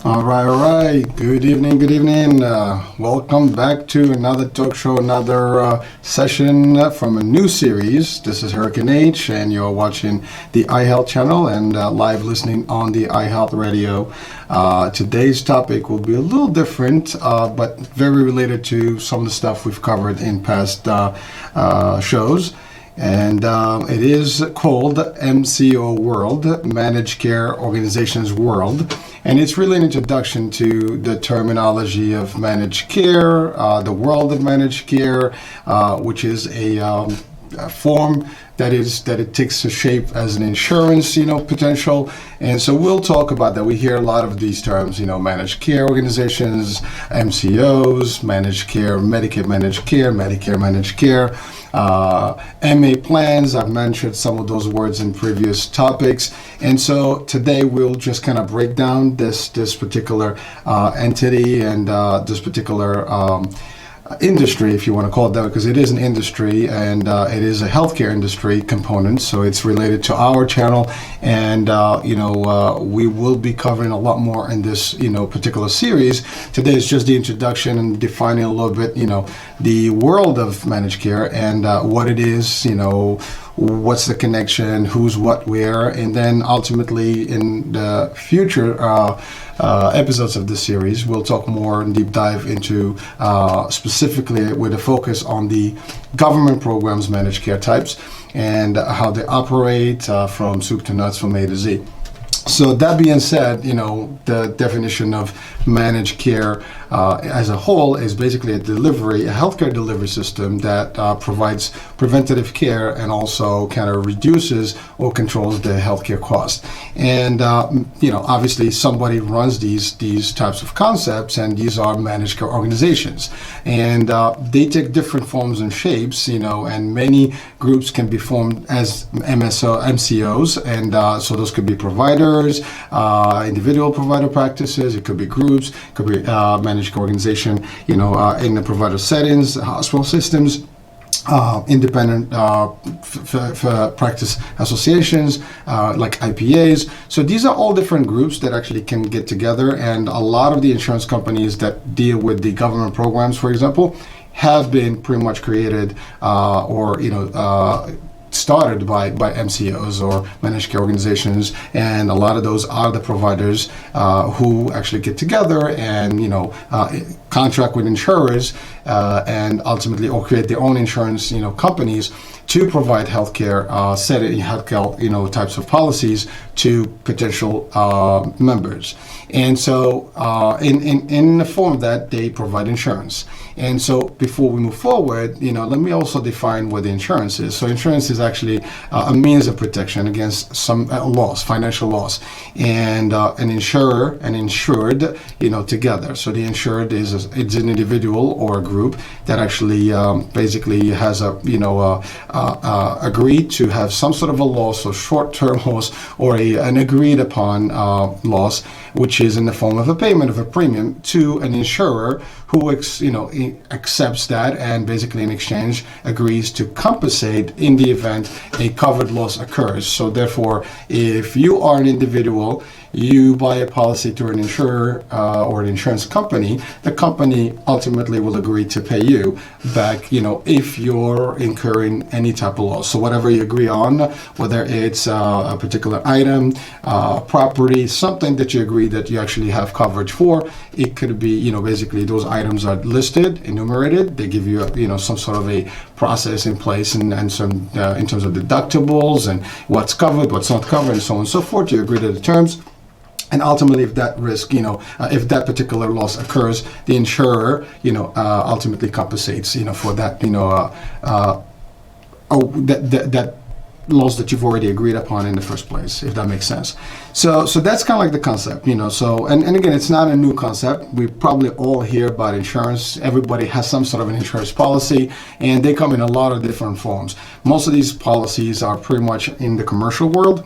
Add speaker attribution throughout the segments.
Speaker 1: All right. Good evening, good evening. Welcome back to another talk show, another session from a new series. This is Hurricane H, and you're watching the iHealth channel and live listening on the iHealth radio. Today's topic will be a little different, but very related to some of the stuff we've covered in past shows. And it is called MCO World, Managed Care Organizations World. And it's really an introduction to the terminology of managed care, the world of managed care, which is a form that it takes a shape as an insurance, potential. And so we'll talk about that. We hear a lot of these terms, managed care organizations, MCOs, managed care, Medicaid managed care, Medicare managed care, MA plans. I've mentioned some of those words in previous topics. And so today we'll just kind of break down this particular entity and this particular industry, if you want to call it that, because it is an industry and it is a healthcare industry component, so it's related to our channel. And we will be covering a lot more in this particular series. Today is just the introduction and defining a little bit the world of managed care and what it is, what's the connection, who's what where, and then ultimately in the future episodes of this series we'll talk more and deep dive into specifically with a focus on the government programs, managed care types, and how they operate from soup to nuts, from A to Z. So that being said, the definition of managed care as a whole is basically a healthcare delivery system that provides preventative care and also kind of reduces or controls the healthcare cost. And obviously somebody runs these types of concepts, and these are managed care organizations, and they take different forms and shapes, and many groups can be formed as MCOs, and so those could be providers, individual provider practices, it could be groups, it could be managed organization, in the provider settings, hospital systems, independent practice associations like IPAs. So these are all different groups that actually can get together, and a lot of the insurance companies that deal with the government programs, for example, have been pretty much created started by MCOs or managed care organizations, and a lot of those are the providers who actually get together and contract with insurers and ultimately or create their own insurance companies to provide healthcare types of policies to potential members. And so in the form of that, they provide insurance. And so before we move forward, let me also define what the insurance is. So insurance is actually a means of protection against some loss, financial loss, and an insurer and insured, together. So the insured it's an individual or a group that actually basically has agreed to have some sort of a loss or short-term loss or an agreed upon loss, which is in the form of a payment of a premium to an insurer who accepts that and basically in exchange agrees to compensate in the event a covered loss occurs. So therefore, if you are an individual, you buy a policy through an insurer or an insurance company, the company ultimately will agree to pay you back, if you're incurring any type of loss. So whatever you agree on, whether it's a particular item, property, something that you agree that you actually have coverage for, it could be, basically those items are listed, enumerated. They give you, some sort of a process in place and some in terms of deductibles and what's covered, what's not covered, and so on and so forth. You agree to the terms. And ultimately, if that risk, if that particular loss occurs, the insurer, ultimately compensates, for that, that loss that you've already agreed upon in the first place, if that makes sense. So that's kind of like the concept, So and again, it's not a new concept. We probably all hear about insurance. Everybody has some sort of an insurance policy, and they come in a lot of different forms. Most of these policies are pretty much in the commercial world.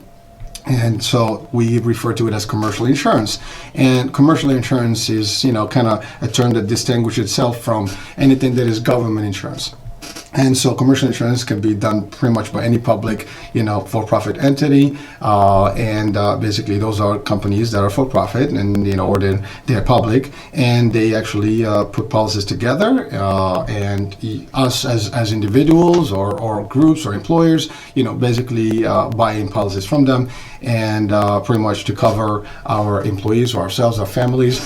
Speaker 1: And so we refer to it as commercial insurance. And commercial insurance is, kind of a term that distinguishes itself from anything that is government insurance. And so commercial insurance can be done pretty much by any public, for-profit entity. Basically those are companies that are for-profit and, or they're public, and they actually put policies together. And us as individuals or groups or employers, basically buying policies from them, and pretty much to cover our employees or ourselves, our families,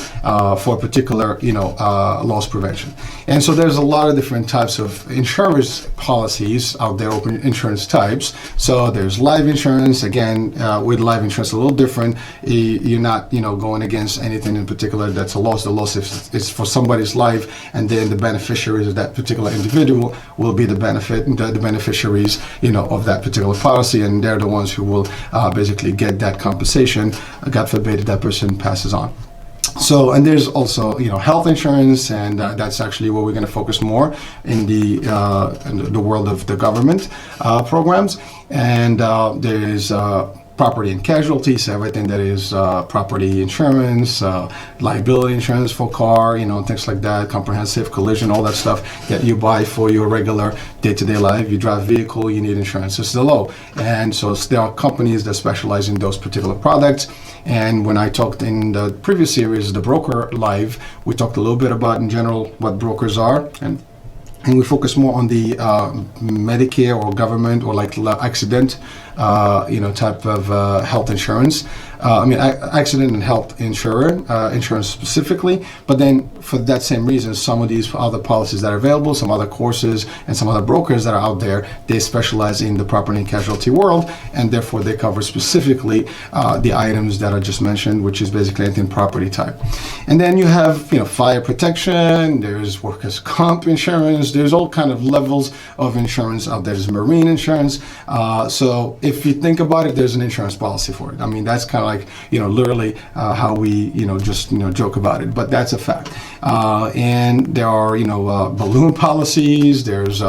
Speaker 1: for particular, loss prevention. And so there's a lot of different types of insurance policies out there, open insurance types. So there's life insurance. Again, with life insurance, a little different. You're not, going against anything in particular that's a loss. The loss is for somebody's life, and then the beneficiaries of that particular individual will be the beneficiaries, of that particular policy, and they're the ones who will basically get that compensation. God forbid that person passes on. So, and there's also, health insurance, and that's actually where we're going to focus more in the world of the government programs. And there is property and casualty, so everything that is property insurance, liability insurance for car, things like that, comprehensive collision, all that stuff that you buy for your regular day-to-day life. You drive a vehicle, you need insurance. It's the law. And so there are companies that specialize in those particular products. And when I talked in the previous series, the broker live, we talked a little bit about in general what brokers are, and we focus more on the Medicare or government or like accident, type of health insurance. Accident and health insurance specifically. But then for that same reason, some of these other policies that are available, some other courses and some other brokers that are out there, they specialize in the property and casualty world, and therefore they cover specifically the items that I just mentioned, which is basically anything property type. And then you have, fire protection, there's workers' comp insurance, there's all kind of levels of insurance out there. There's marine insurance. So if you think about it, there's an insurance policy for it. That's kind of like, literally how we, just, joke about it, but that's a fact. And there are, balloon policies, there's,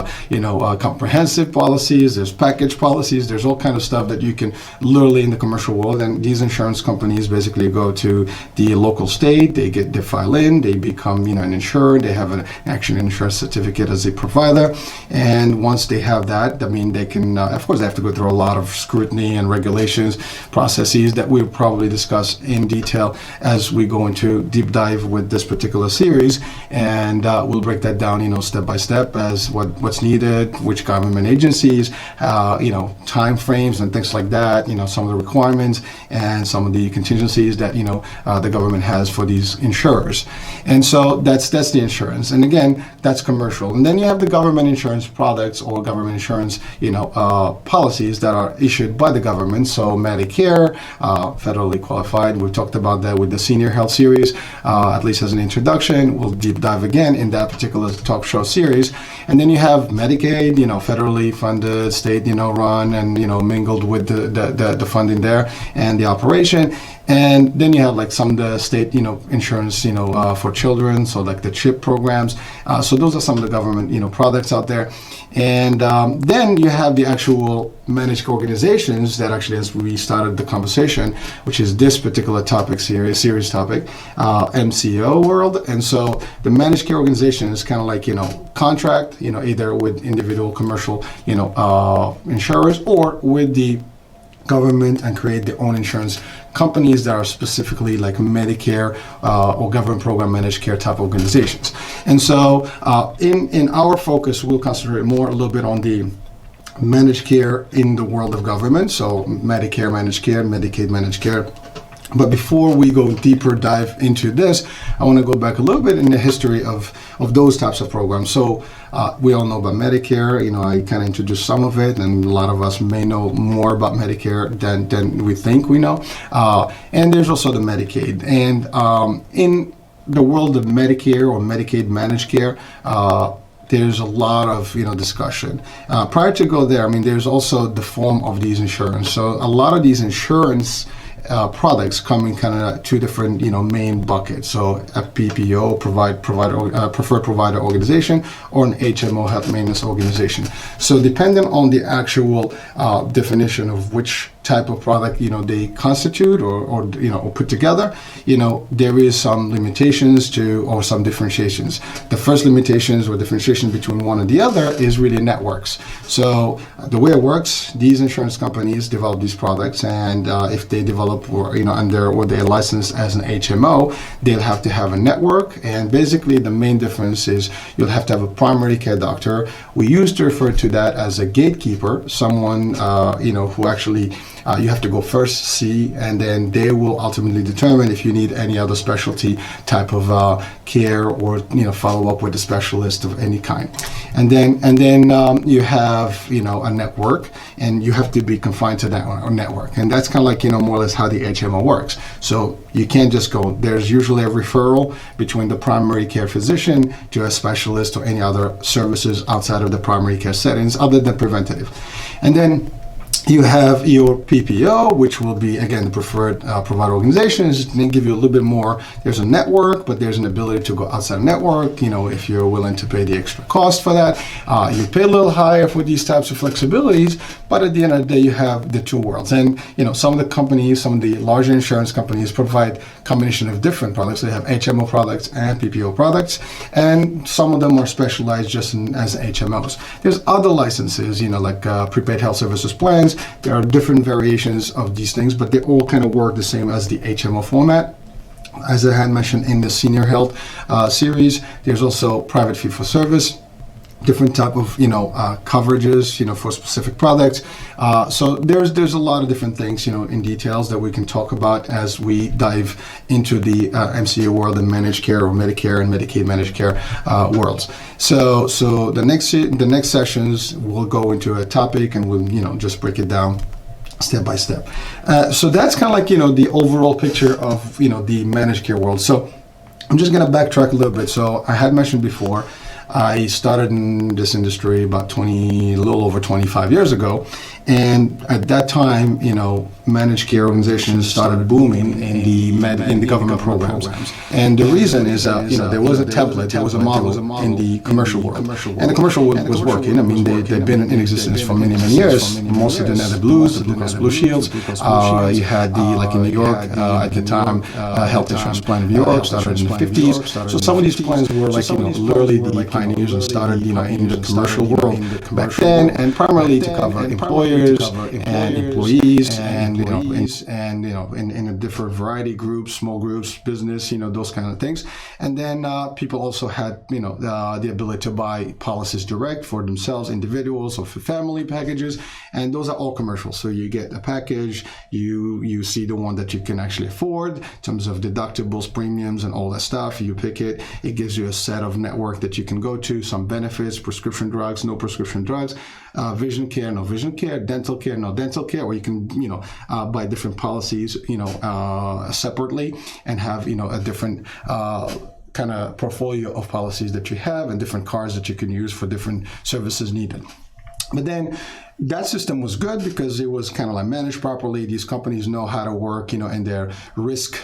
Speaker 1: comprehensive policies, there's package policies, there's all kind of stuff that you can literally in the commercial world. And these insurance companies basically go to the local state, they file in, they become, an insurer, they have an action insurance certificate as a provider. And once they have that, they can, of course, they have to go through a lot of scrutiny and regulations, processes that we'll probably discuss in detail as we go into deep dive with this particular series. And we'll break that down, step by step as what's needed, which government agencies, time frames and things like that, some of the requirements and some of the contingencies that, the government has for these insurers. And so that's the insurance. And again, that's commercial. And then you have the government insurance products or government insurance, policies that are issued by the government. So Medicare, federally qualified. We've talked about that with the Senior Health series, at least as an introduction. We'll deep dive again in that particular talk show series. And then you have Medicaid, federally funded, state, run and, mingled with the funding there and the operation. And then you have like some of the state, insurance, for children. So like the CHIP programs. So those are some of the government, products out there. And then you have the actual managed organizations that actually, as we started the conversation, which is this particular topic series topic, MCO world. And so the managed care organization is kind of like, contract, either with individual commercial, insurers or with the government and create their own insurance companies that are specifically like Medicare or government program managed care type organizations. And so in our focus, we'll concentrate more a little bit on the managed care in the world of government. So Medicare managed care, Medicaid managed care. But before we go deeper dive into this, I want to go back a little bit in the history of those types of programs. So we all know about Medicare. I kind of introduced some of it, and a lot of us may know more about Medicare than we think we know. And there's also the Medicaid. And in the world of Medicare or Medicaid managed care, there's a lot of discussion. Prior to go there, there's also the form of these insurance. So a lot of these insurance products come in kind of two different, main buckets. So a PPO, preferred provider organization, or an HMO, health maintenance organization. So depending on the actual definition of which type of product they constitute or put together, there is some limitations to or some differentiations. The first limitations or differentiation between one and the other is really networks. So the way it works, these insurance companies develop these products, and if they develop or they're licensed as an HMO, they'll have to have a network. And basically the main difference is you'll have to have a primary care doctor. We used to refer to that as a gatekeeper, someone who actually you have to go first, see, and then they will ultimately determine if you need any other specialty type of care or follow up with a specialist of any kind. And then you have a network, and you have to be confined to that network. And that's kind of like more or less how the HMO works. So you can't just go. There's usually a referral between the primary care physician to a specialist or any other services outside of the primary care settings other than preventative. And then you have your PPO, which will be, again, the preferred provider organizations. They give you a little bit more. There's a network, but there's an ability to go outside the network, if you're willing to pay the extra cost for that. You pay a little higher for these types of flexibilities, but at the end of the day, you have the two worlds. And, some of the companies, some of the larger insurance companies provide combination of different products. They have HMO products and PPO products, and some of them are specialized just as HMOs. There's other licenses, like prepaid health services plans. There are different variations of these things, but they all kind of work the same as the HMO format. As I had mentioned in the senior health series, there's also private fee-for-service, different type of coverages for specific products. So there's a lot of different things in details that we can talk about as we dive into the MCO world and managed care or Medicare and Medicaid managed care worlds. So the next sessions we'll go into a topic and we'll just break it down step by step. So that's kind of like the overall picture of the managed care world. So I'm just gonna backtrack a little bit. So I had mentioned before, I started in this industry about a little over 25 years ago, and at that time, managed care organizations started booming in the government programs. And the reason is, there was a template, there was a model in the commercial world, and the commercial world was working. I mean, they've been in existence for many years. Mostly the Nether Blues, the Blue Cross Blue Shields. You had like in New York at the time, Health Insurance Plan of New York started in the 50s. So some of these plans were like literally the pioneers and started in the commercial world back then, and primarily to cover employers and employees and in a different variety groups, small groups, business, those kind of things. And then people also had the ability to buy policies direct for themselves, individuals, or for family packages, and those are all commercial. So you get a package, you see the one that you can actually afford in terms of deductibles, premiums, and all that stuff. You pick it. It gives you a set of network that you can go to, some benefits, prescription drugs, no prescription drugs, vision care, no vision care, dental care, no dental care, or you can buy different policies separately and have a different kind of portfolio of policies that you have and different cards that you can use for different services needed. But then that system was good because it was kind of like managed properly. These companies know how to work, in their risk,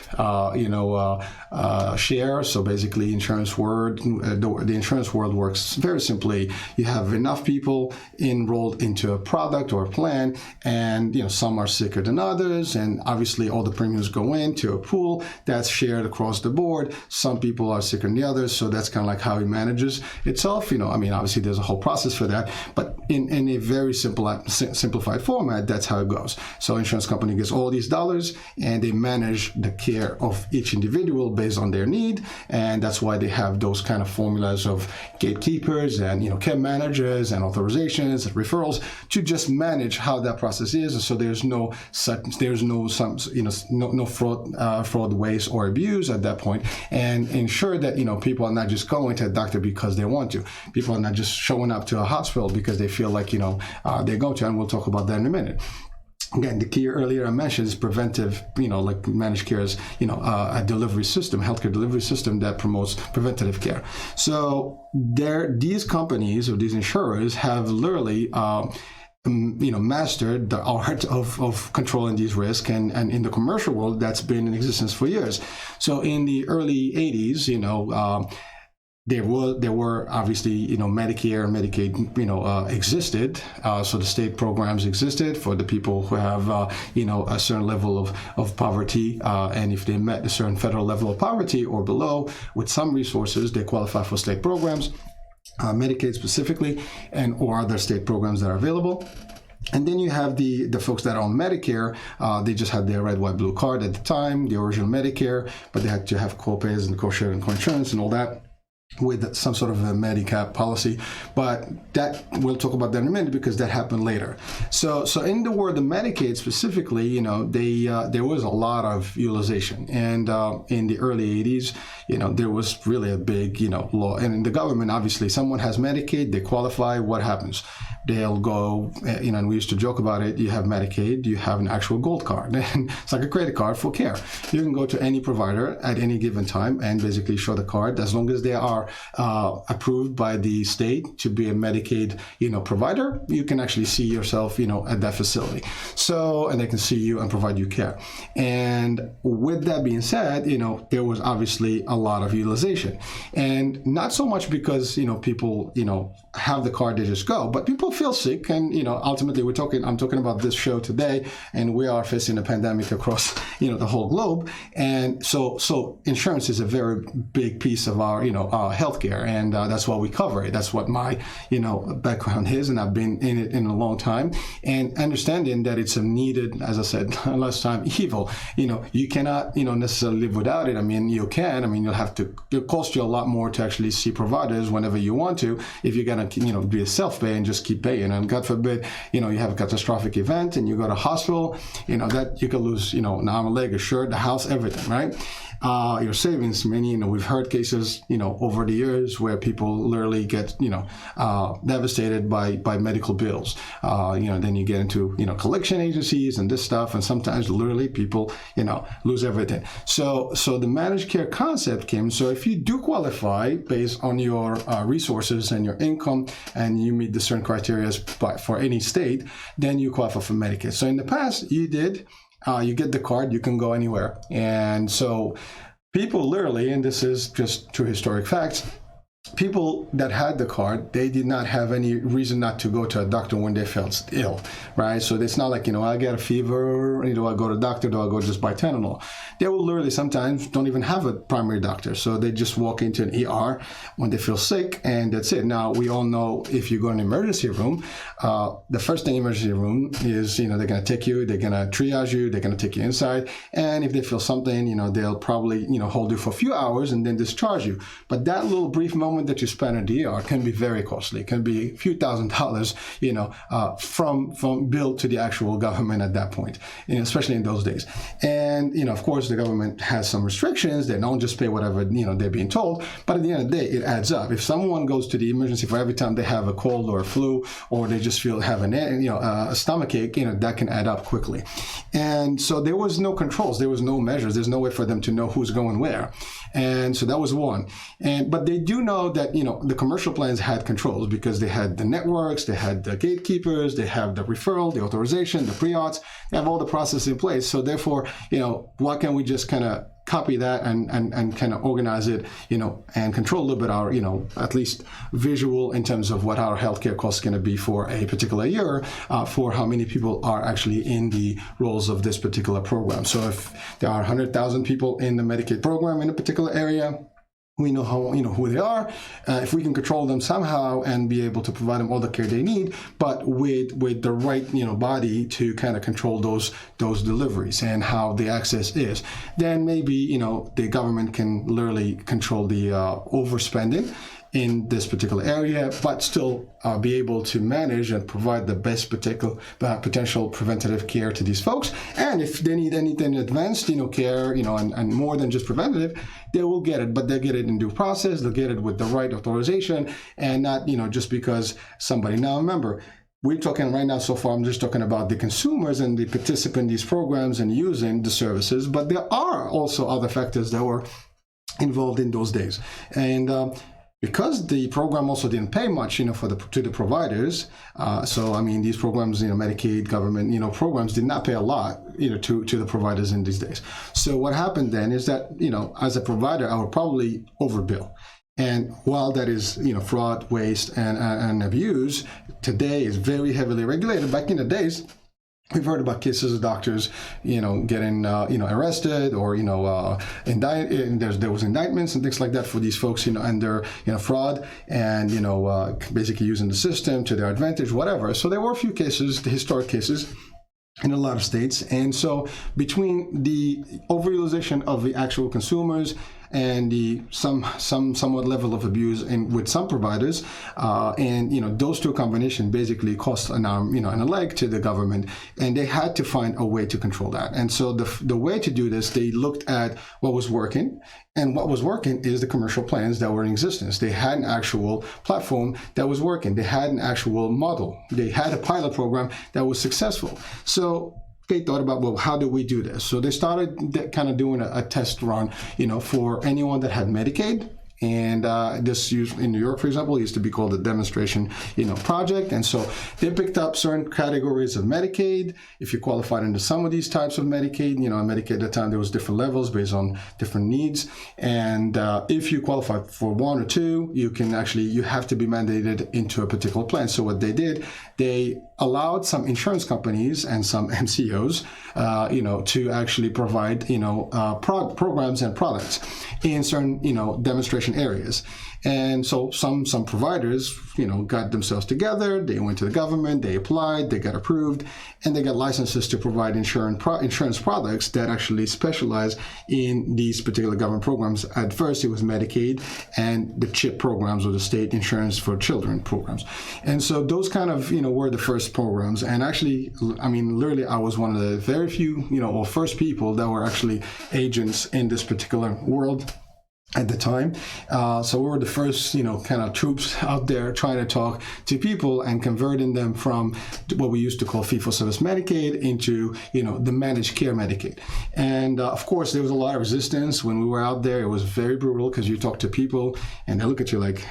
Speaker 1: share. So basically, the insurance world works very simply. You have enough people enrolled into a product or a plan, and some are sicker than others, and obviously all the premiums go into a pool that's shared across the board. Some people are sicker than the others, so that's kind of like how it manages itself. Obviously there's a whole process for that, but in a very simplified format, that's how it goes. So insurance company gets all these dollars and they manage the care of each individual based on their need, and that's why they have those kind of formulas of gatekeepers and care managers and authorizations and referrals to just manage how that process is. And so there's no fraud, waste, or abuse at that point, and ensure that people are not just going to a doctor because they want to. People are not just showing up to a hospital because they feel like they're going to, and we'll talk about that in a minute. Again, the key earlier I mentioned is preventive, like managed care is, a delivery system, healthcare delivery system that promotes preventative care. So these companies or these insurers have literally mastered the art of controlling these risks, and in the commercial world, that's been in existence for years. So in the early 80s, there were obviously, Medicare and Medicaid, existed. So the state programs existed for the people who have, a certain level of poverty. And if they met a certain federal level of poverty or below with some resources, they qualify for state programs, Medicaid specifically, and or other state programs that are available. And then you have the folks that are on Medicare. They just had their red, white, blue card at the time, the original Medicare, but they had to have co-pays and co-share and co-insurance and all that, with some sort of a Medicare policy. But that, we'll talk about that in a minute, because that happened later. So in the world of Medicaid specifically, there was a lot of utilization. And in the early 80s, there was really a big, law. And in the government, obviously, someone has Medicaid, they qualify, what happens? They'll go, and we used to joke about it, you have Medicaid, you have an actual gold card. And it's like a credit card for care. You can go to any provider at any given time and basically show the card, as long as they are approved by the state to be a Medicaid, provider. You can actually see yourself, at that facility. So, and they can see you and provide you care. And with that being said, there was obviously a lot of utilization, and not so much because, people, have the card, they just go, but people feel sick. And, ultimately I'm talking about this show today, and we are facing a pandemic across, the whole globe. And so insurance is a very big piece of our, healthcare, and that's why we cover it. That's what my, background is, and I've been in it in a long time, and understanding that it's a needed, as I said last time, evil. You cannot, necessarily live without it. I mean, you can. I mean, it'll cost you a lot more to actually see providers whenever you want to, if you're gonna, be a self-pay and just keep paying. And God forbid, you have a catastrophic event and you go to hospital, that you could lose, an arm, a leg, a shirt, the house, everything, right? Your savings, many, we've heard cases, over the years where people literally get, devastated by medical bills. Then you get into, collection agencies and this stuff, and sometimes literally people, lose everything. So the managed care concept came. So if you do qualify based on your resources and your income, and you meet the certain criteria for any state, then you qualify for Medicaid. So in the past, you did. You get the card, you can go anywhere. And so people literally, and this is just true historic facts, people that had the card, they did not have any reason not to go to a doctor when they felt ill, right? So it's not like, I get a fever, do I go to the doctor, do I go just buy Tylenol? They will literally sometimes don't even have a primary doctor. So they just walk into an ER when they feel sick, and that's it. Now, we all know if you go in an emergency room, the first thing in the emergency room is, they're going to take you, they're going to triage you, they're going to take you inside. And if they feel something, they'll probably, hold you for a few hours and then discharge you. But that little brief moment that you spend in the ER can be very costly. It can be a few $1,000s, from bill to the actual government at that point, especially in those days. And, of course, the government has some restrictions. They don't just pay whatever, they're being told. But at the end of the day, it adds up. If someone goes to the emergency for every time they have a cold or a flu, or they just have a stomach ache, that can add up quickly. And so there was no controls. There was no measures. There's no way for them to know who's going where. And so that was one. But they do know that, the commercial plans had controls, because they had the networks, they had the gatekeepers, they have the referral, the authorization, the pre-auths, they have all the processes in place. So therefore, why can't we just kind of copy that and kind of organize it, and control a little bit our, at least visual in terms of what our healthcare costs going to be for a particular year, for how many people are actually in the roles of this particular program. So if there are 100,000 people in the Medicaid program in a particular area, we know how, who they are. If we can control them somehow and be able to provide them all the care they need, but with the right, body to kind of control those deliveries and how the access is, then maybe, the government can literally control the overspending in this particular area, but still be able to manage and provide the best potential preventative care to these folks. And if they need anything advanced, care, and more than just preventative, they will get it, but they'll get it in due process. They'll get it with the right authorization, and not, just because somebody. Now, remember, we're talking right now, so far, I'm just talking about the consumers and the participant in these programs and using the services, but there are also other factors that were involved in those days. And because the program also didn't pay much, to the providers. So I mean, these programs, Medicaid, government, programs did not pay a lot, to the providers in these days. So what happened then is that, as a provider, I would probably overbill. And while that is, fraud, waste, and abuse, today is very heavily regulated. Back in the days, we've heard about cases of doctors, getting, arrested or, indicted. There was indictments and things like that for these folks, and their, fraud and, basically using the system to their advantage, whatever. So there were a few cases, the historic cases, in a lot of states. And so between the overutilization of the actual consumers and the somewhat level of abuse with some providers, and those two combinations basically cost an arm, and a leg to the government, and they had to find a way to control that. And so the way to do this, they looked at what was working, and what was working is the commercial plans that were in existence. They had an actual platform that was working. They had an actual model. They had a pilot program that was successful. So they thought about, well, how do we do this? So they started kind of doing a test run, for anyone that had Medicaid. And this used in New York, for example, used to be called the demonstration, project. And so they picked up certain categories of Medicaid. If you qualified into some of these types of Medicaid, Medicaid at the time, there was different levels based on different needs. And if you qualified for one or two, you have to be mandated into a particular plan. So what they did, they allowed some insurance companies and some MCOs, to actually provide, programs and products in certain, demonstration areas. And so some providers, got themselves together. They went to the government, they applied, they got approved, and they got licenses to provide insurance products that actually specialize in these particular government programs. At first, it was Medicaid and the CHIP programs, or the State Insurance for Children programs. And so those kind of, were the first programs. And actually, I mean, literally, I was one of the very few, or first people that were actually agents in this particular world at the time. So we were the first, kind of troops out there trying to talk to people and converting them from what we used to call fee-for-service Medicaid into, the managed care Medicaid. And of course, there was a lot of resistance when we were out there. It was very brutal because you talk to people and they look at you like,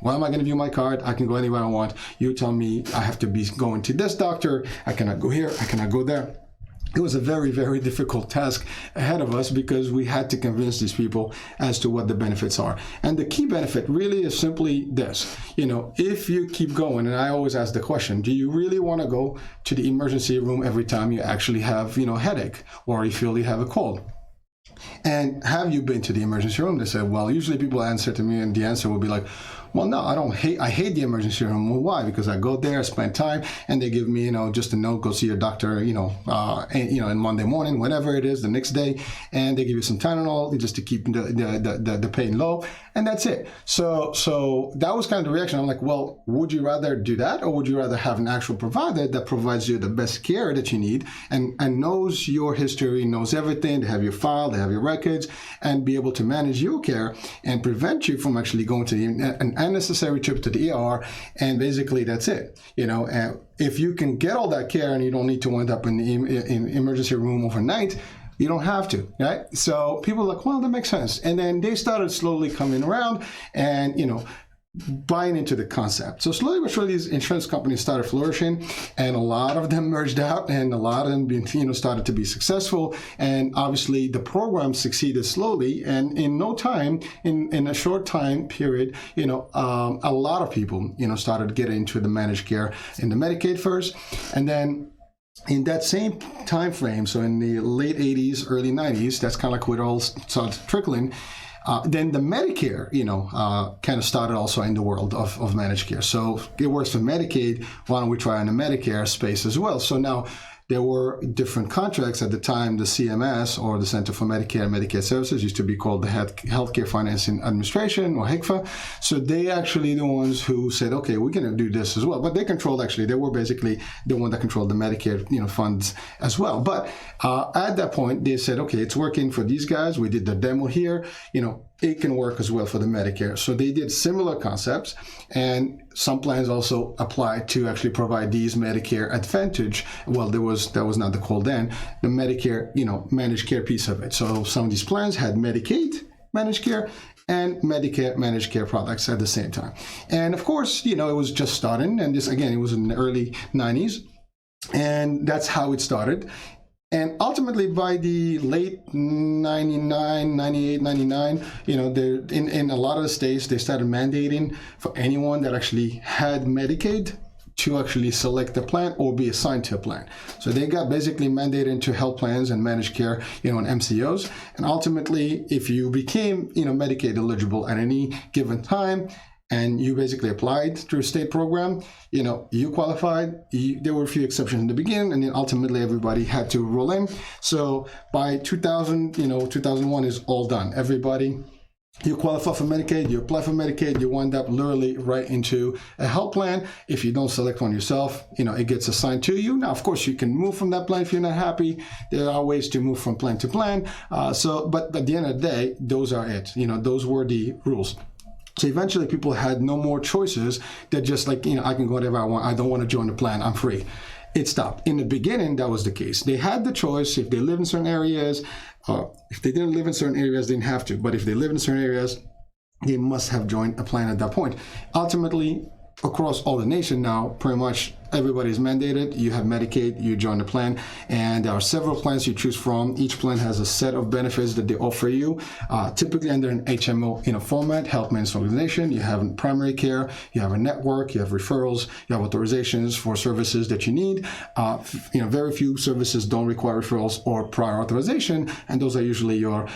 Speaker 1: why am I going to view my card? I can go anywhere I want. You tell me I have to be going to this doctor. I cannot go here. I cannot go there. It was a very, very difficult task ahead of us because we had to convince these people as to what the benefits are. And the key benefit really is simply this. If you keep going, and I always ask the question, do you really want to go to the emergency room every time you actually have, a headache or you feel you have a cold? And have you been to the emergency room? They said, well, usually people answer to me and the answer will be like, well, no, I hate the emergency room. Well, why? Because I go there, spend time, and they give me, just a note, go see your doctor, and Monday morning, whatever it is, the next day, and they give you some Tylenol just to keep the pain low, and that's it. So that was kind of the reaction. I'm like, well, would you rather do that, or would you rather have an actual provider that provides you the best care that you need and knows your history, knows everything, they have your file, they have your records, and be able to manage your care and prevent you from actually going to an unnecessary trip to the ER, and basically that's it. And if you can get all that care and you don't need to wind up in the emergency room overnight, you don't have to, right? So people are like, well, that makes sense. And then they started slowly coming around and, buying into the concept. So slowly but surely, these insurance companies started flourishing, and a lot of them merged out, and a lot of them, started to be successful. And obviously, the program succeeded slowly, and in no time, in a short time period, a lot of people, started getting into the managed care in the Medicaid first, and then in that same time frame, so in the late 80s, early 90s, that's kind of like where it all started trickling. Then the Medicare, kind of started also in the world of managed care. So it works for Medicaid. Why don't we try in the Medicare space as well? So now there were different contracts at the time. The CMS, or the Center for Medicare and Medicaid Services, used to be called the Healthcare Financing Administration, or HCFA. So they actually the ones who said, okay, we're going to do this as well. But they were basically the one that controlled the Medicare, funds as well. But at that point, they said, okay, it's working for these guys. We did the demo here. It can work as well for the Medicare. So they did similar concepts, and some plans also applied to actually provide these Medicare Advantage. Well, that was not the call then, the Medicare, managed care piece of it. So some of these plans had Medicaid managed care and Medicare managed care products at the same time. And of course, it was just starting, and this again, it was in the early 90s, and that's how it started. And ultimately, by the late 99, 98, 99, in a lot of the states, they started mandating for anyone that actually had Medicaid to actually select a plan or be assigned to a plan. So they got basically mandated into health plans and managed care, and MCOs. And ultimately, if you became, Medicaid eligible at any given time, and you basically applied through a state program, you qualified. There were a few exceptions in the beginning, and then ultimately everybody had to roll in. So by 2000, 2001 is all done. Everybody, you qualify for Medicaid, you apply for Medicaid, you wind up literally right into a health plan. If you don't select one yourself, it gets assigned to you. Now, of course, you can move from that plan if you're not happy. There are ways to move from plan to plan. But at the end of the day, those are it. Those were the rules. So eventually people had no more choices. They're just like, I can go whatever I want. I don't want to join the plan. I'm free. It stopped. In the beginning, that was the case. They had the choice if they live in certain areas. If they didn't live in certain areas, they didn't have to. But if they live in certain areas, they must have joined a plan at that point. Ultimately, across all the nation now, pretty much everybody's mandated. You have Medicaid, you join the plan, and there are several plans you choose from. Each plan has a set of benefits that they offer you, typically under an HMO format, health management organization. You have primary care, you have a network, you have referrals, you have authorizations for services that you need. Very few services don't require referrals or prior authorization, and those are usually your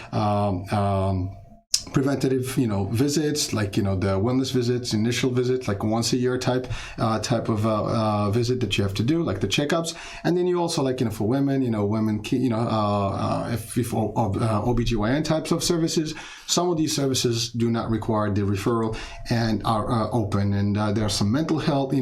Speaker 1: preventative, visits, like, the wellness visits, initial visits, like once a year type of visit that you have to do, like the checkups. And then you also, like, for women, OBGYN types of services. Some of these services do not require the referral and are open. And there are some mental health,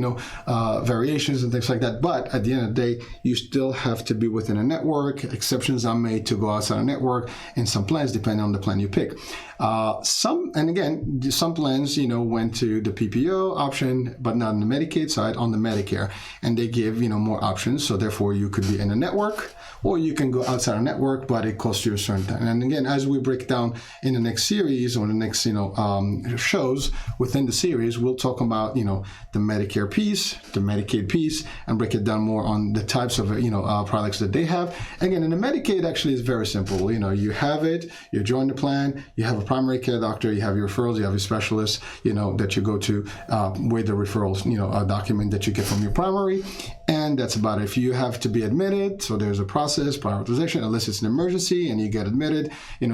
Speaker 1: variations and things like that. But at the end of the day, you still have to be within a network. Exceptions are made to go outside a network in some plans, depending on the plan you pick. Some plans, went to the PPO option, but not on the Medicaid side, on the Medicare, and they give, more options. So therefore you could be in a network, or you can go outside a network, but it costs you a certain time. And again, as we break down in the next series or the next, shows within the series, we'll talk about, the Medicare piece, the Medicaid piece, and break it down more on the types of, products that they have. Again, in the Medicaid, actually is very simple. You have it, you join the plan, you have a primary care doctor, you have your referrals, you have your specialists, that you go to with the referrals, document that you get from your primary, and that's about it. If you have to be admitted, so there's a process, prior authorization, unless it's an emergency and you get admitted,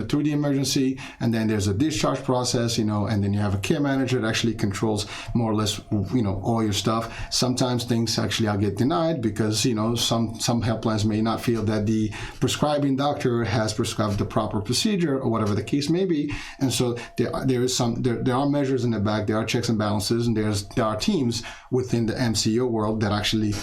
Speaker 1: through the emergency, and then there's a discharge process, and then you have a care manager that actually controls more or less, all your stuff. Sometimes things actually are get denied because, some health plans may not feel that the prescribing doctor has prescribed the proper procedure or whatever the case may be. And so there are measures in the back, there are checks and balances, and there are teams within the MCO world that actually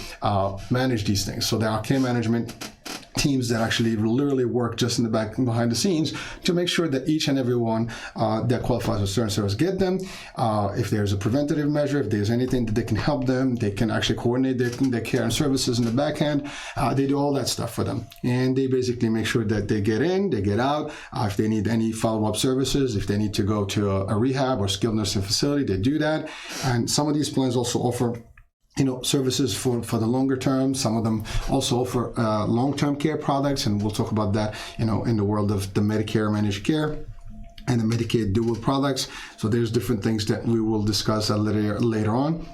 Speaker 1: manage these things. So there are care management teams that actually literally work just in the back and behind the scenes to make sure that each and every one that qualifies for certain service get them. If there's a preventative measure, if there's anything that they can help them, they can actually coordinate their care and services in the back end. They do all that stuff for them. And they basically make sure that they get in, they get out. If they need any follow-up services, if they need to go to a rehab or skilled nursing facility, they do that. And some of these plans also offer services for the longer term. Some of them also offer long-term care products, and we'll talk about that, in the world of the Medicare managed care and the Medicaid dual products. So there's different things that we will discuss later on.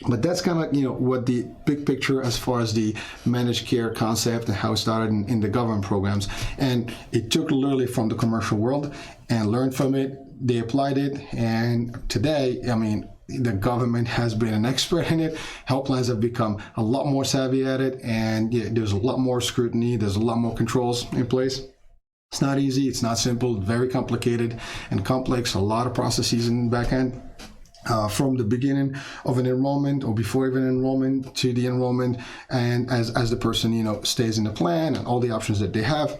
Speaker 1: But that's kind of, what the big picture as far as the managed care concept and how it started in the government programs. And it took literally from the commercial world and learned from it. They applied it. And today, the government has been an expert in it. Health plans have become a lot more savvy at it. And there's a lot more scrutiny. There's a lot more controls in place. It's not easy. It's not simple. Very complicated and complex. A lot of processes in the back end. From the beginning of an enrollment or before even enrollment to the enrollment, and as the person stays in the plan and all the options that they have.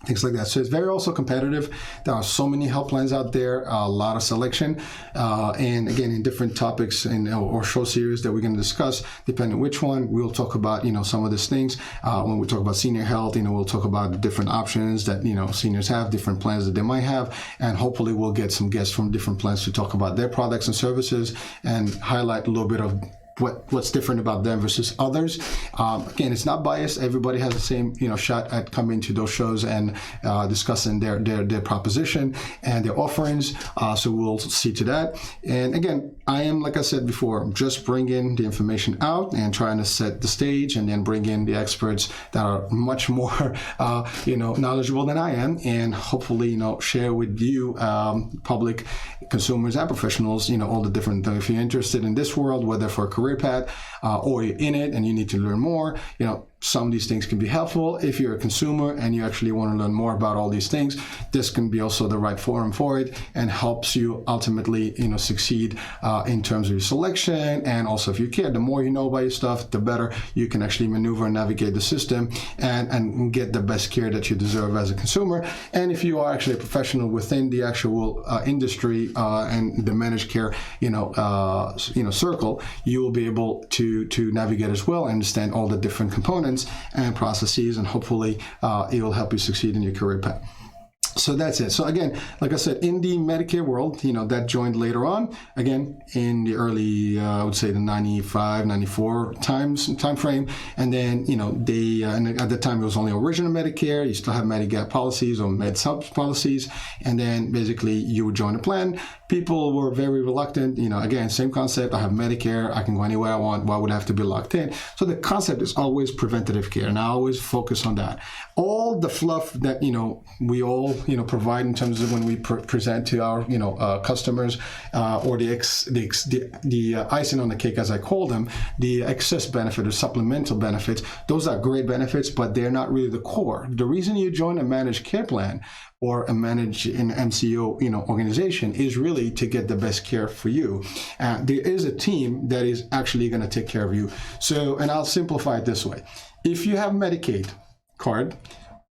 Speaker 1: things like that. So it's very also competitive. There are so many health plans out there, a lot of selection, and again, in different topics or show series that we're going to discuss, depending on which one, we'll talk about, some of these things. When we talk about senior health, we'll talk about the different options that, seniors have, different plans that they might have, and hopefully we'll get some guests from different plans to talk about their products and services and highlight a little bit of what's different about them versus others. Again, it's not biased. Everybody has the same, shot at coming to those shows and discussing their proposition and their offerings. So we'll see to that. And again, I am, like I said before, just bringing the information out and trying to set the stage, and then bring in the experts that are much more, knowledgeable than I am, and hopefully, share with you, public consumers and professionals, all the different things. If you're interested in this world, whether for a career path or you're in it and you need to learn more, some of these things can be helpful. If you're a consumer and you actually want to learn more about all these things, this can be also the right forum for it, and helps you ultimately, succeed in terms of your selection. And also, if you care, the more you know about your stuff, the better you can actually maneuver and navigate the system and get the best care that you deserve as a consumer. And if you are actually a professional within the actual industry and the managed care, circle, you will be able to navigate as well and understand all the different components and processes, and hopefully it will help you succeed in your career path. So that's it. So again, like I said, in the Medicare world, that joined later on, again, in the early, I would say the 95, 94 time frame. And then, they, and at the time it was only original Medicare. You still have Medigap policies or Med-Sub policies. And then basically you would join a plan. People were very reluctant, again, same concept. I have Medicare. I can go anywhere I want. Why would I have to be locked in? So the concept is always preventative care. And I always focus on that. All the fluff that, we all, provide in terms of when we present to our, customers, or the icing on the cake, as I call them, the excess benefit or supplemental benefits. Those are great benefits, but they're not really the core. The reason you join a managed care plan or an MCO, organization is really to get the best care for you. There is a team that is actually going to take care of you. So, and I'll simplify it this way. If you have Medicaid card,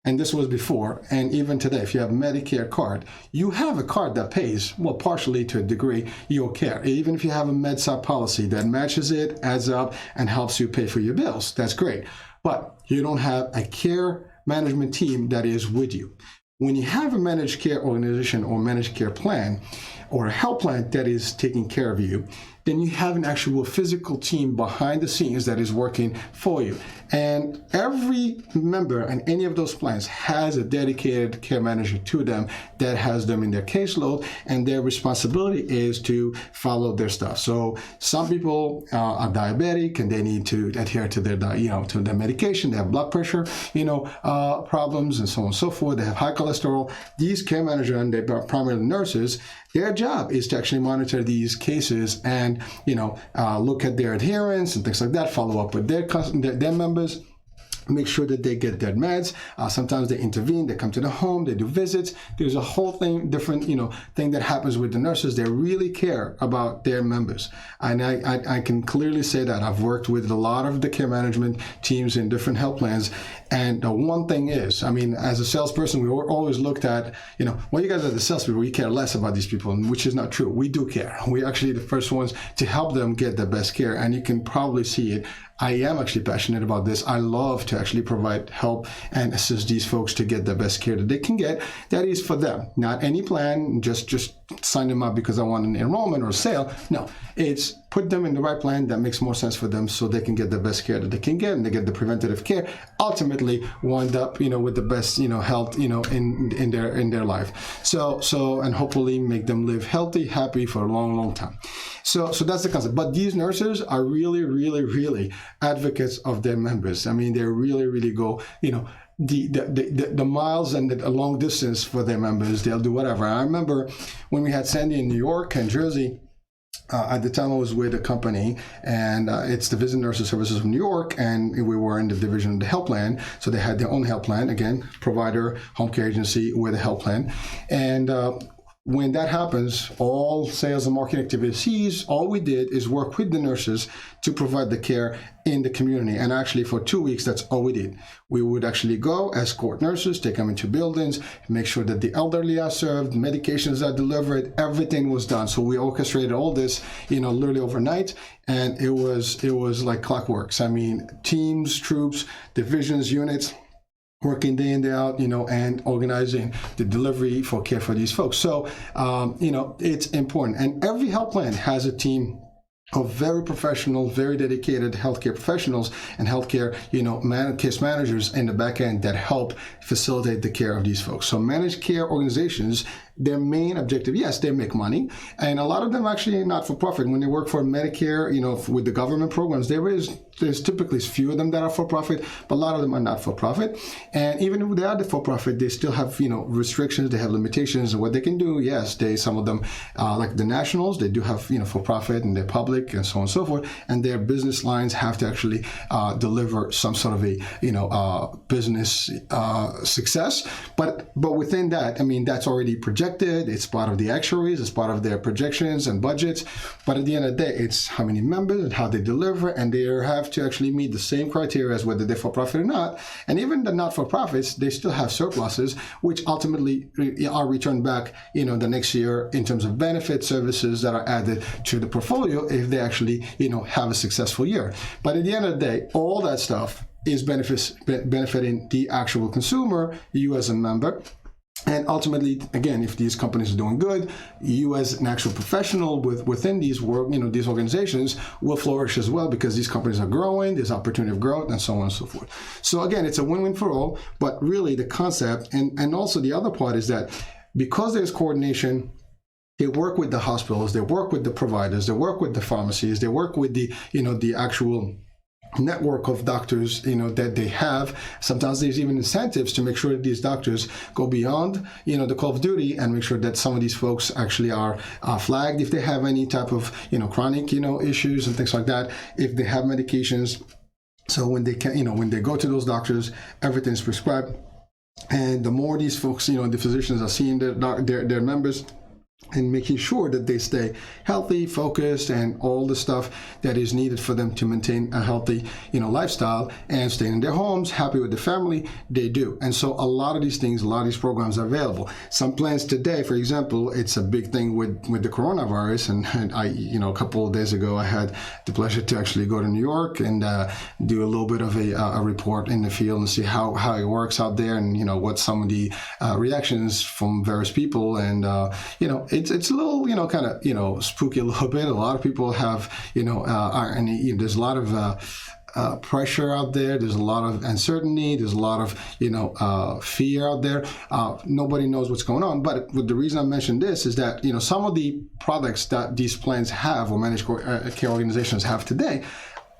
Speaker 1: and this was before, and even today, if you have a Medicare card, you have a card that pays, partially to a degree, your care. Even if you have a Med-Sub policy that matches it, adds up, and helps you pay for your bills, that's great. But you don't have a care management team that is with you. When you have a managed care organization or managed care plan or a health plan that is taking care of you, then you have an actual physical team behind the scenes that is working for you. And every member in any of those plans has a dedicated care manager to them that has them in their caseload, and their responsibility is to follow their stuff. So some people are diabetic and they need to adhere to their to their medication. They have blood pressure, problems, and so on and so forth. They have high cholesterol. These care managers and their primary nurses, their job is to actually monitor these cases and look at their adherence and things like that, follow up with their members, make sure that they get their meds. Sometimes they intervene, they come to the home, they do visits. There's a whole different thing that happens with the nurses. They really care about their members. And I can clearly say that. I've worked with a lot of the care management teams in different health plans. And the one thing is, as a salesperson, we were always looked at, well, you guys are the salespeople, you care less about these people, which is not true. We do care. We're actually the first ones to help them get the best care. And you can probably see it. I am actually passionate about this. I love to actually provide help and assist these folks to get the best care that they can get. That is for them, not any plan, just sign them up because I want an enrollment or a sale. No, it's put them in the right plan that makes more sense for them so they can get the best care that they can get, and they get the preventative care, ultimately wind up, with the best, health, in their life. So, and hopefully make them live healthy, happy for a long, long time. So that's the concept. But these nurses are really, really, really advocates of their members. They really, really go, the miles and the long distance for their members. They'll do whatever. I remember when we had Sandy in New York and Jersey. At the time I was with a company, and it's the Visit Nurses Services of New York, and we were in the division of the health plan. So they had their own health plan, again, provider, home care agency with a health plan. And when that happens, all sales and marketing activities, all we did is work with the nurses to provide the care in the community. And actually for 2 weeks, that's all we did. We would actually go, escort nurses, take them into buildings, make sure that the elderly are served, medications are delivered, everything was done. So we orchestrated all this, literally overnight. And it was like clockworks. I mean, teams, troops, divisions, units, working day in, day out, and organizing the delivery for care for these folks. So, it's important. And every health plan has a team of very professional, very dedicated healthcare professionals and healthcare, case managers in the back end that help facilitate the care of these folks. So managed care organizations, their main objective, yes, they make money. And a lot of them actually not for profit. When they work for Medicare, with the government programs, there's typically few of them that are for profit, but a lot of them are not for profit. And even if they are for profit, they still have, restrictions, they have limitations of what they can do. Yes, some of them, like the nationals, they do have, for profit and they're public and so on and so forth. And their business lines have to actually deliver some sort of a, business success. But within that, I mean, that's already projected. It's part of the actuaries, it's part of their projections and budgets. But at the end of the day, it's how many members and how they deliver, and they have to actually meet the same criteria as whether they're for profit or not. And even the not-for-profits, they still have surpluses, which ultimately are returned back, the next year in terms of benefit services that are added to the portfolio if they actually, have a successful year. But at the end of the day, all that stuff is benefiting the actual consumer, you as a member. And ultimately, again, if these companies are doing good, you as an actual professional within these these organizations will flourish as well, because these companies are growing, there's opportunity of growth, and so on and so forth. So again, it's a win-win for all, but really the concept, and also the other part is that because there's coordination, they work with the hospitals, they work with the providers, they work with the pharmacies, they work with the actual network of doctors, that they have. Sometimes there's even incentives to make sure that these doctors go beyond, the call of duty and make sure that some of these folks actually are flagged if they have any type of, chronic, issues and things like that, if they have medications. So when they can, when they go to those doctors, everything's prescribed. And the more these folks, the physicians are seeing their members, and making sure that they stay healthy, focused, and all the stuff that is needed for them to maintain a healthy, lifestyle and stay in their homes, happy with the family, they do. And so a lot of these things, a lot of these programs are available. Some plans today, for example, it's a big thing with the coronavirus. And I, a couple of days ago, I had the pleasure to actually go to New York and do a little bit of a report in the field and see how it works out there, and, what some of the reactions from various people. And, it's a little, kind of, spooky a little bit. A lot of people have, there's a lot of pressure out there. There's a lot of uncertainty. There's a lot of, fear out there. Nobody knows what's going on. But the reason I mentioned this is that, some of the products that these plans have, or managed care organizations have today,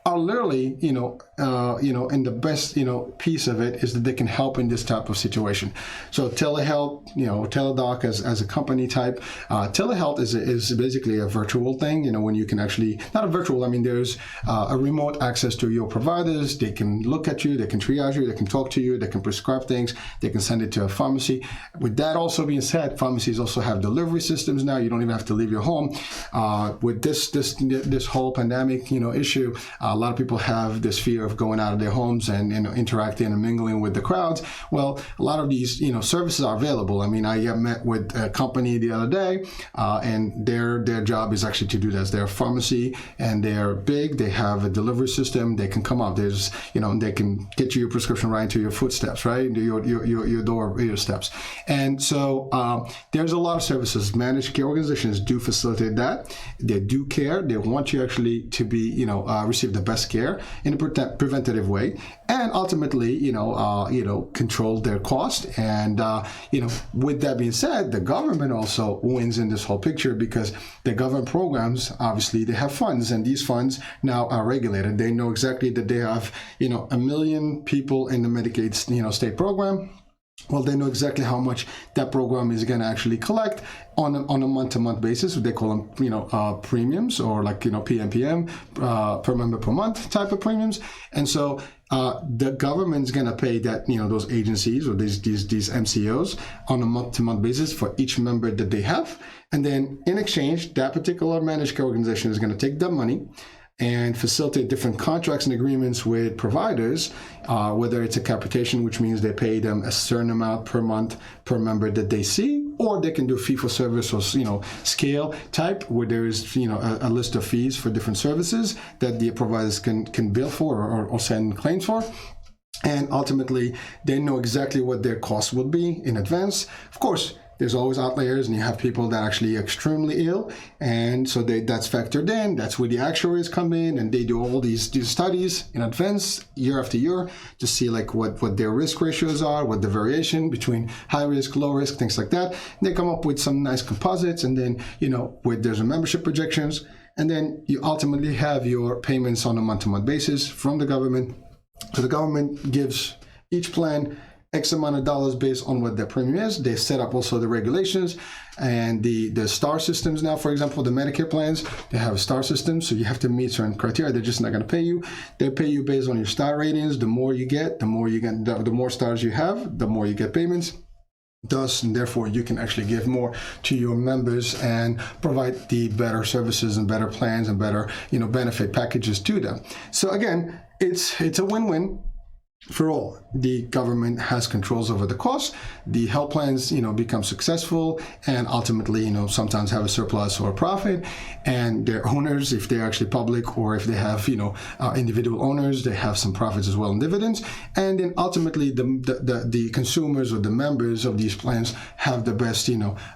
Speaker 1: are literally, and the best, piece of it is that they can help in this type of situation. So telehealth, Teladoc as a company type, telehealth is basically a virtual thing, when you can actually, not a virtual, I mean, there's a remote access to your providers. They can look at you, they can triage you, they can talk to you, they can prescribe things, they can send it to a pharmacy. With that also being said, pharmacies also have delivery systems now. You don't even have to leave your home. With this whole pandemic, issue, a lot of people have this fear of going out of their homes and interacting and mingling with the crowds. Well, a lot of these services are available. I mean, I met with a company the other day, and their job is actually to do this. They're a pharmacy and they're big. They have a delivery system. They can come up. There's they can get you your prescription right into your footsteps, right, your door, your steps. And so there's a lot of services. Managed care organizations do facilitate that. They do care. They want you actually to be receive the best care in a preventative way, and ultimately, control their cost. And, with that being said, the government also wins in this whole picture, because the government programs, obviously, they have funds, and these funds now are regulated. They know exactly that they have, 1 million people in the Medicaid, state program. well, they know exactly how much that program is going to actually collect on a month-to-month basis. They call them, premiums, or like, PMPM, per member per month type of premiums. And so the government's going to pay that, those agencies or these MCOs on a month-to-month basis for each member that they have. And then in exchange, that particular managed care organization is going to take that money and facilitate different contracts and agreements with providers, whether it's a capitation, which means they pay them a certain amount per month per member that they see, or they can do fee for service or, scale type, where there is, a list of fees for different services that the providers can bill for or send claims for. And ultimately, they know exactly what their costs will be in advance. Of course, there's always outliers, and you have people that are actually extremely ill, and so that's factored in. That's where the actuaries come in, and they do all these studies in advance, year after year, to see like what their risk ratios are, what the variation between high risk, low risk, things like that. And they come up with some nice composites, and then with there's a membership projections, and then you ultimately have your payments on a month-to-month basis from the government. So the government gives each plan X amount of dollars based on what their premium is. They set up also the regulations and the star systems. Now, for example, the Medicare plans, they have a star system, so you have to meet certain criteria. They're just not going to pay you. They pay you based on your star ratings. The more you get, the more stars you have, the more you get payments. Thus, and therefore, you can actually give more to your members and provide the better services and better plans and better, benefit packages to them. So again, it's a win-win for all. The government has controls over the cost. The health plans, become successful and ultimately, sometimes have a surplus or a profit. And their owners, if they're actually public or if they have, individual owners, they have some profits as well in dividends. And then ultimately, the consumers or the members of these plans have the best,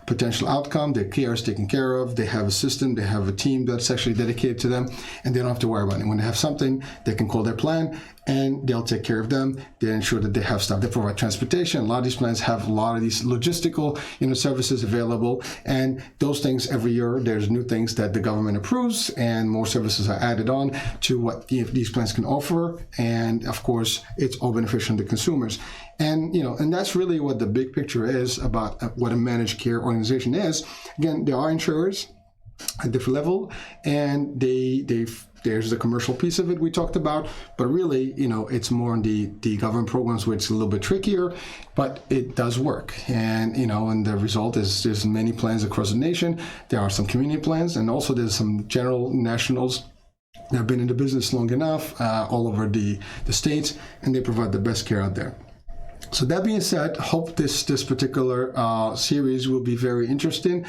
Speaker 1: potential outcome. Their care is taken care of. They have a system. They have a team that's actually dedicated to them, and they don't have to worry about it. When they have something, they can call their plan and they'll take care of them. They ensure that they have stuff. They provide transportation. A lot of these plans have a lot of these logistical, services available. And those things every year, there's new things that the government approves and more services are added on to what these plans can offer. And of course, it's all beneficial to consumers. And, and that's really what the big picture is about what a managed care organization is. Again, there are insurers at different level, and there's the commercial piece of it we talked about, but really, it's more on the government programs where it's a little bit trickier, but it does work. And, and the result is there's many plans across the nation. There are some community plans, and also there's some general nationals that have been in the business long enough, all over the states, and they provide the best care out there. So that being said, hope this particular series will be very interesting.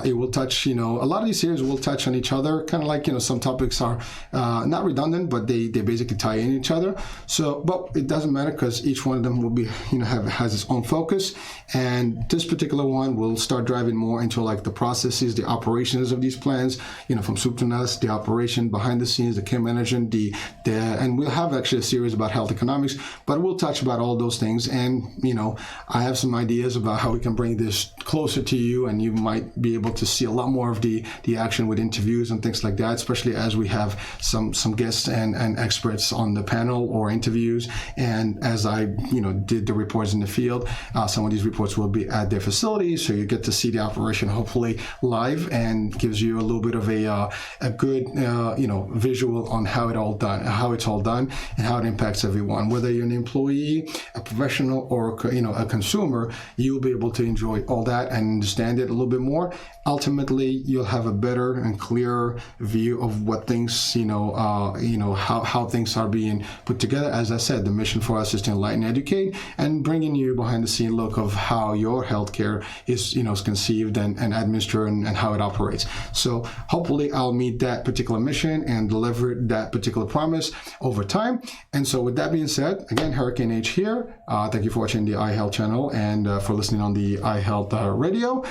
Speaker 1: It will touch, a lot of these series will touch on each other, kind of like, some topics are not redundant, but they basically tie in each other. So, but it doesn't matter because each one of them will be, has its own focus. And this particular one will start driving more into like the processes, the operations of these plans, from soup to nuts, the operation behind the scenes, the care management, and we'll have actually a series about health economics, but we'll touch about all those things. And, I have some ideas about how we can bring this closer to you, and you might be able to see a lot more of the action with interviews and things like that, especially as we have some guests and experts on the panel or interviews. And as I, did the reports in the field, some of these reports will be at their facilities, so you get to see the operation hopefully live, and gives you a little bit of a good, visual on how it's all done, and how it impacts everyone. Whether you're an employee, a professional, or a consumer, you'll be able to enjoy all that and understand it a little bit more. Ultimately, you'll have a better and clearer view of what things, how things are being put together. As I said, the mission for us is to enlighten, educate, and bringing you behind the scene look of how your healthcare is, is conceived and administered and how it operates. So hopefully I'll meet that particular mission and deliver that particular promise over time. And so with that being said, again, Hurricane H here. Thank you for watching the iHealth channel and for listening on the iHealth radio.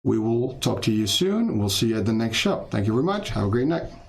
Speaker 1: We will talk to you soon. We'll see you at the next show. Thank you very much. Have a great night.